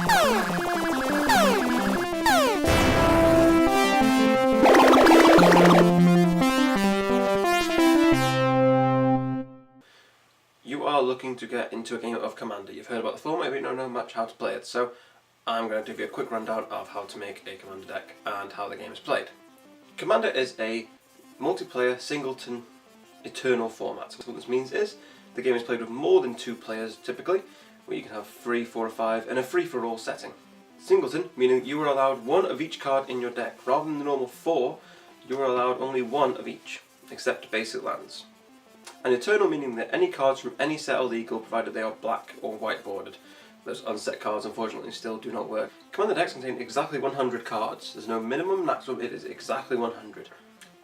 You are looking to get into a game of Commander. You've heard about the format, but you don't know much how to play it, so I'm going to give you a quick rundown of how to make a Commander deck and how the game is played. Commander is a multiplayer, singleton, eternal format. So what this means is the game is played with more than 2 players typically, where you can have 3, 4 or 5 in a free-for-all setting. Singleton, meaning you are allowed 1 of each card in your deck. Rather than the normal 4, you are allowed only 1 of each, except basic lands. And eternal, meaning that any cards from any set are legal, provided they are black or white bordered. Those unset cards, unfortunately, still do not work. Commander decks contain exactly 100 cards. There's no minimum, maximum, it is exactly 100.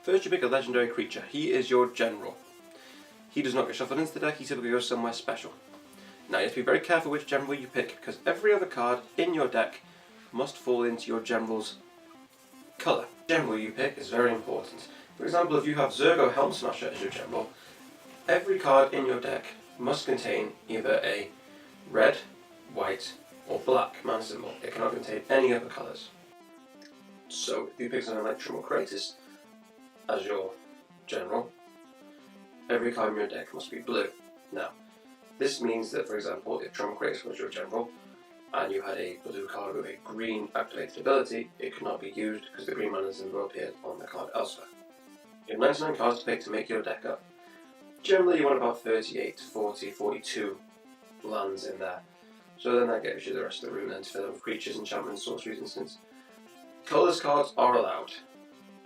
First you pick a legendary creature. He is your general. He does not get shuffled into the deck, he typically goes somewhere special. Now you have to be very careful which general you pick, because every other card in your deck must fall into your general's colour. The general you pick is very important. For example, if you have Zergo Helm Smasher as your general, every card in your deck must contain either a red, white, or black mana symbol. It cannot contain any other colours. So if you pick something like Tremor Kratos as your general, every card in your deck must be blue. Now, this means that, for example, if Tremor Kratos was your general, and you had a blue card with a green activated ability, it could not be used because the green mana symbol appeared on the card elsewhere. You have 99 cards to pick to make your deck up. Generally you want about 38, 40, 42 lands in there. So then that gives you the rest of the room then to fill in with creatures, enchantments, sorceries, instants. Colourless cards are allowed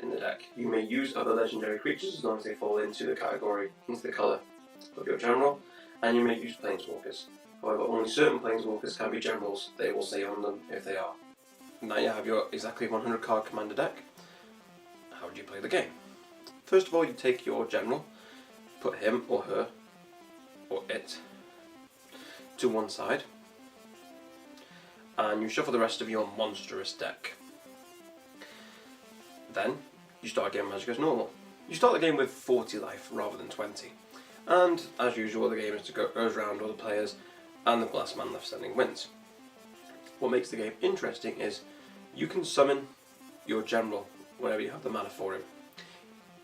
in the deck. You may use other legendary creatures as long as they fall into the category, into the colour of your general, and you may use planeswalkers. However, only certain planeswalkers can be generals. They will say on them if they are. Now you have your exactly 100 card commander deck. How do you play the game? First of all, you take your general, put him or her, or it, to one side, and you shuffle the rest of your monstrous deck. Then, you start a game of Magic as normal. You start the game with 40 life rather than 20. And, as usual, the game goes around all the players, and the last man left standing wins. What makes the game interesting is, you can summon your general whenever you have the mana for him.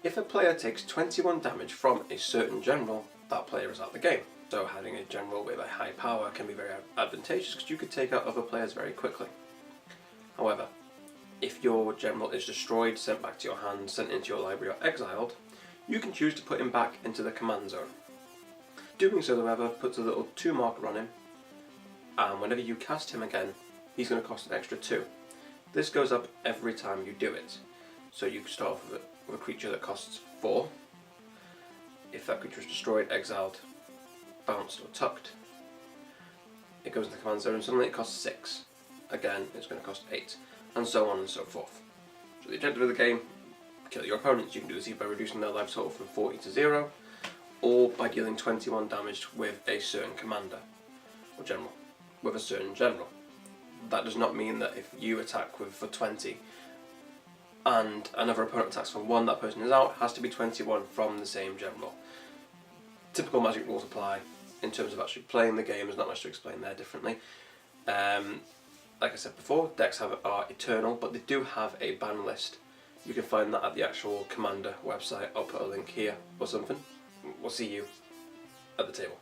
If a player takes 21 damage from a certain general, that player is out of the game. So having a general with a high power can be very advantageous because you could take out other players very quickly. However, if your general is destroyed, sent back to your hand, sent into your library or exiled, you can choose to put him back into the command zone. Doing so, however, puts a little 2 marker on him, and whenever you cast him again, he's going to cost an extra 2. This goes up every time you do it. So you start off with a creature that costs 4. If that creature is destroyed, exiled, bounced or tucked, it goes into the command zone and suddenly it costs 6. Again, it's going to cost 8, and so on and so forth. So the objective of the game, kill your opponents. You can do this either by reducing their life total from 40 to 0, or by dealing 21 damage with a certain commander, or general, with a certain general. That does not mean that if you attack for 20, and another opponent attacks for 1, that person is out. It has to be 21 from the same general. Typical Magic rules apply in terms of actually playing the game. There's not much to explain there differently. Like I said before, decks are eternal, but they do have a ban list. You can find that at the actual Commander website. I'll put a link here or something. We'll see you at the table.